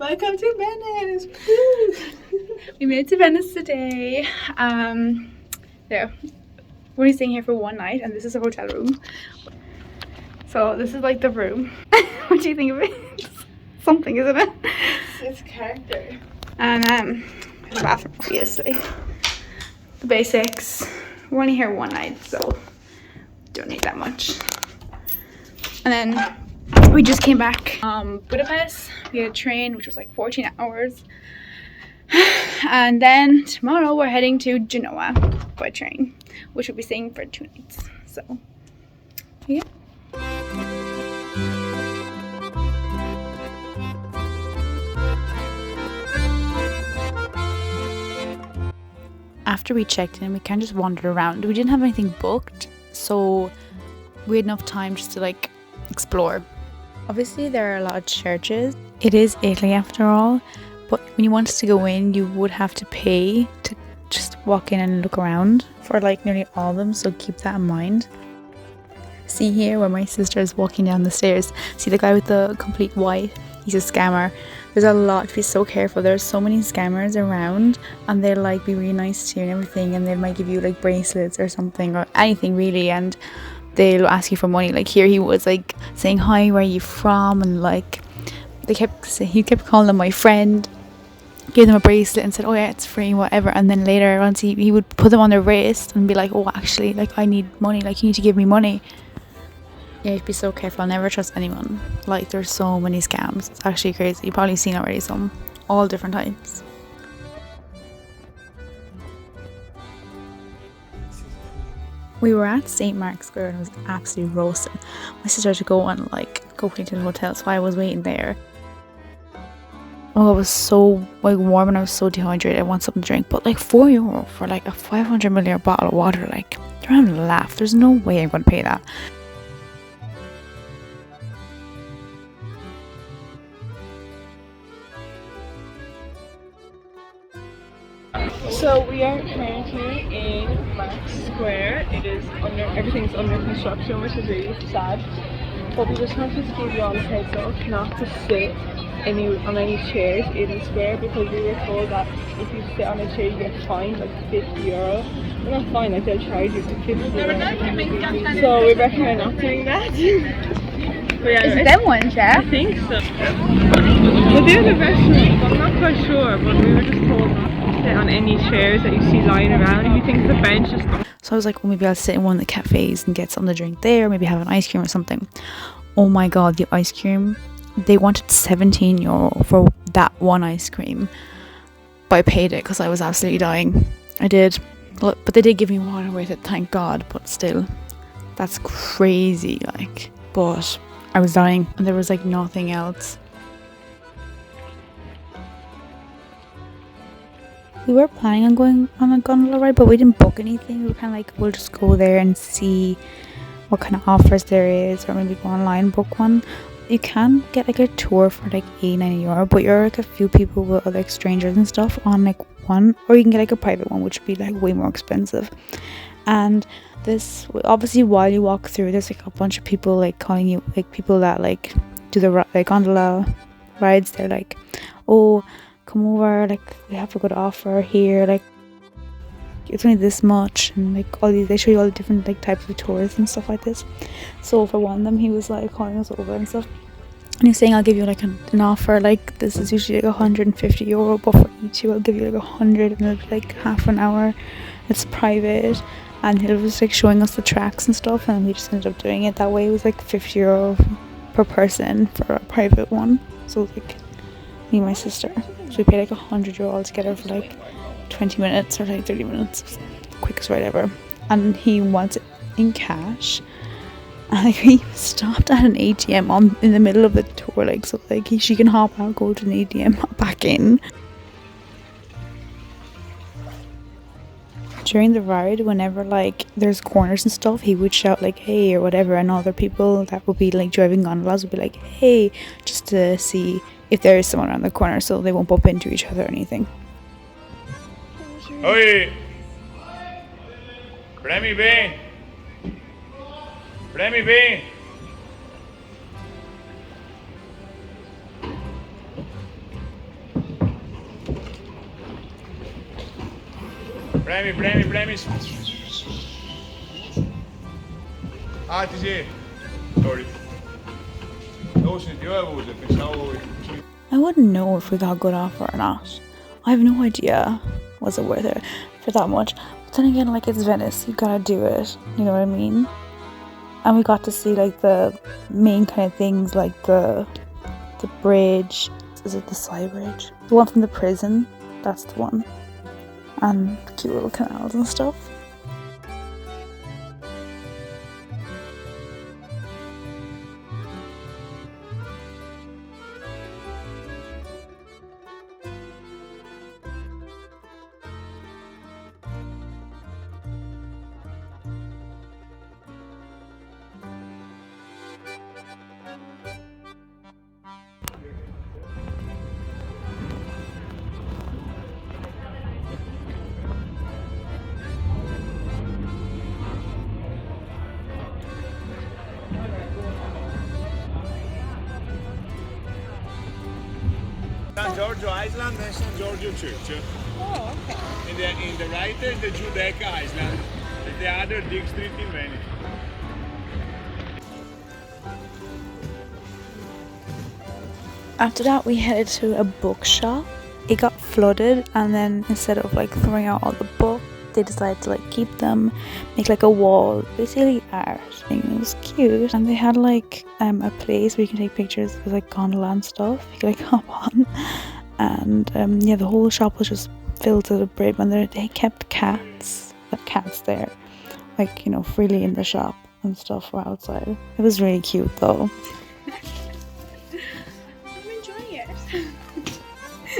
Welcome to Venice. We made it to Venice today. Yeah, we're only staying here for one night, and this is a hotel room. So this is like the room. What do you think of it? It's something, isn't it? It's character. And the bathroom, obviously. The basics. We're only here one night, so don't need that much. And then we just came back from Budapest. We had a train, which was like 14 hours. And then tomorrow we're heading to Genoa by train, which we'll be staying for 2 nights. So, yeah. After we checked in, we kind of just wandered around. We didn't have anything booked, so we had enough time just to like explore. Obviously there are a lot of churches. It is Italy after all, but when you wanted to go in, you would have to pay to just walk in and look around for like nearly all of them, so keep that in mind. See here where my sister is walking down the stairs. See the guy with the complete white? He's a scammer. There's a lot to be so careful. There's so many scammers around, and they'll like be really nice to you and everything, and they might give you like bracelets or something or anything really, and they'll ask you for money. Like here he was like saying, hi, where are you from? And like he kept calling them my friend, gave them a bracelet and said, oh yeah, it's free, whatever. And then later on he would put them on their wrist and be like, oh actually, like I need money, like you need to give me money. Yeah, you have to be so careful. I'll never trust anyone. Like there's so many scams. It's actually crazy. You've probably seen already some. All different types. We were at St. Mark's Square and it was absolutely roasting. My sister had to go quickly to the hotel, so I was waiting there. Oh, it was so like warm and I was so dehydrated. I want something to drink, but like €4 for like a 500ml bottle of water, like you're having a laugh. There's no way I'm gonna pay that. So we are currently in Marks Square. Everything's under construction, which is really sad. But we just wanted to give you all a heads up not to sit on any chairs in the square, because we were told that if you sit on a chair you get fined like €50. Well, not fined, like they'll charge you for €50. So we recommend not doing that. But yeah, Is it them ones, yeah? I think so. But they're the restaurants, I'm not quite sure, but we were just told not to sit on any chairs that you see lying around. If you think it's a bench, just don't. So I was like, well, maybe I'll sit in one of the cafes and get something to drink there, maybe have an ice cream or something. Oh my god, the ice cream, they wanted €17 for that one ice cream, but I paid it because I was absolutely dying. I did, but they did give me water with it, thank god, but still, that's crazy, like. But I was dying and there was like nothing else. We were planning on going on a gondola ride, but we didn't book anything. We were kind of like, we'll just go there and see what kind of offers there is, or maybe go online and book one. You can get like a tour for like €80-90, but you're like a few people with like strangers and stuff on like one, or you can get like a private one, which would be like way more expensive. And this, obviously while you walk through, there's like a bunch of people like calling you, like people that like do the like gondola rides. They're like, oh, come over, like we have a good offer here, like it's only this much, and like all these, they show you all the different like types of tours and stuff like this. So for one of them, he was like calling us over and stuff, and he's saying, I'll give you like an offer, like this is usually like €150, but for each I'll give you like 100, and it'll be like half an hour, it's private. And he was like showing us the tracks and stuff, and we just ended up doing it that way. It was like €50 per person for a private one, so like me and my sister, so we paid like €100 altogether for like 20 minutes or like 30 minutes, quickest ride ever. And he wants it in cash, and like we stopped at an ATM in the middle of the tour, like so like she can hop out, go to an ATM, hop back in. During the ride, whenever like there's corners and stuff, he would shout like hey or whatever, and other people that would be like driving gondolas would be like hey, just to see if there is someone around the corner, so they won't bump into each other or anything. Oi! Premi bene! Premi bene! Premi. Sì. Sorry. Non sentivo pensavo... I wouldn't know if we got a good offer or not. I have no idea. Was it worth it for that much? But then again, like, it's Venice, you gotta do it. You know what I mean? And we got to see like the main kind of things, like the bridge. Is it the Sly Bridge? The one from the prison. That's the one. And cute little canals and stuff. San Giorgio Island and San Giorgio Church. Oh, okay. In the right is the Giudecca Island, the other big street in Venice. After that, we headed to a bookshop. It got flooded, and then instead of like throwing out all the books, they decided to like keep them, make like a wall, basically art. And it was cute, and they had like a place where you can take pictures with like gondola and stuff. You could like hop on, and yeah, the whole shop was just filled to the brim, and they kept cats there, like, you know, freely in the shop and stuff or outside. It was really cute though. I'm enjoying it.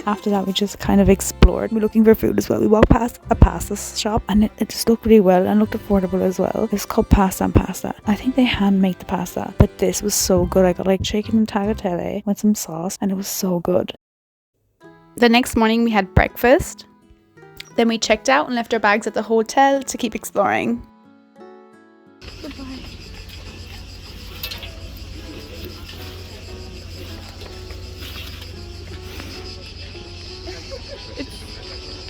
After that, we just kind of explored. We're looking for food as well. We walked past a pasta shop, and it just looked really well and looked affordable as well. It's called Pasta and Pasta. I think they hand make the pasta, but this was so good. I got like chicken and tagliatelle with some sauce, and it was so good. The next morning we had breakfast. Then we checked out and left our bags at the hotel to keep exploring. Goodbye.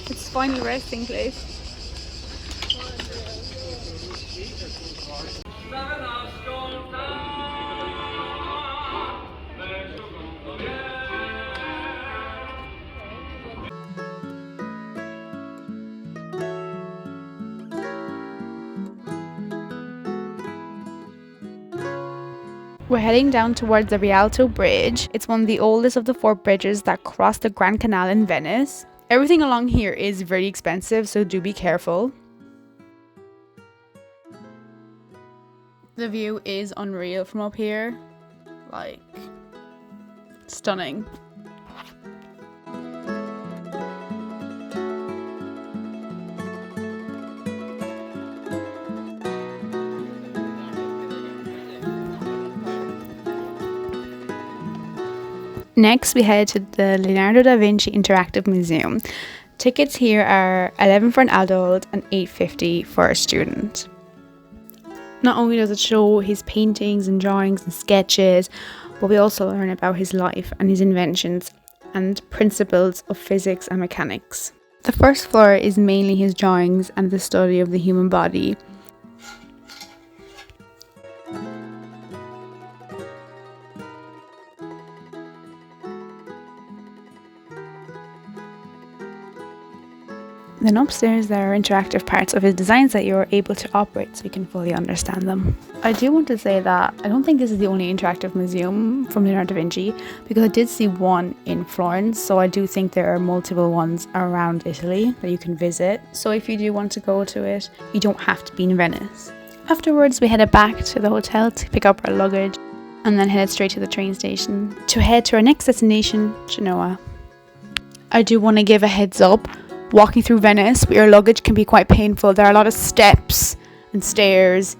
It's finally resting place. We're heading down towards the Rialto Bridge. It's one of the oldest of the 4 bridges that cross the Grand Canal in Venice. Everything along here is very expensive, so do be careful. The view is unreal from up here. Like, stunning. Next, we headed to the Leonardo da Vinci Interactive Museum. Tickets here are $11 for an adult and $8.50 for a student. Not only does it show his paintings and drawings and sketches, but we also learn about his life and his inventions and principles of physics and mechanics. The first floor is mainly his drawings and the study of the human body. Then upstairs there are interactive parts of his designs that you're able to operate so you can fully understand them. I do want to say that I don't think this is the only interactive museum from Leonardo da Vinci, because I did see one in Florence, so I do think there are multiple ones around Italy that you can visit. So if you do want to go to it, you don't have to be in Venice. Afterwards, we headed back to the hotel to pick up our luggage and then headed straight to the train station to head to our next destination, Genoa. I do want to give a heads up. Walking through Venice with your luggage can be quite painful. There are a lot of steps and stairs,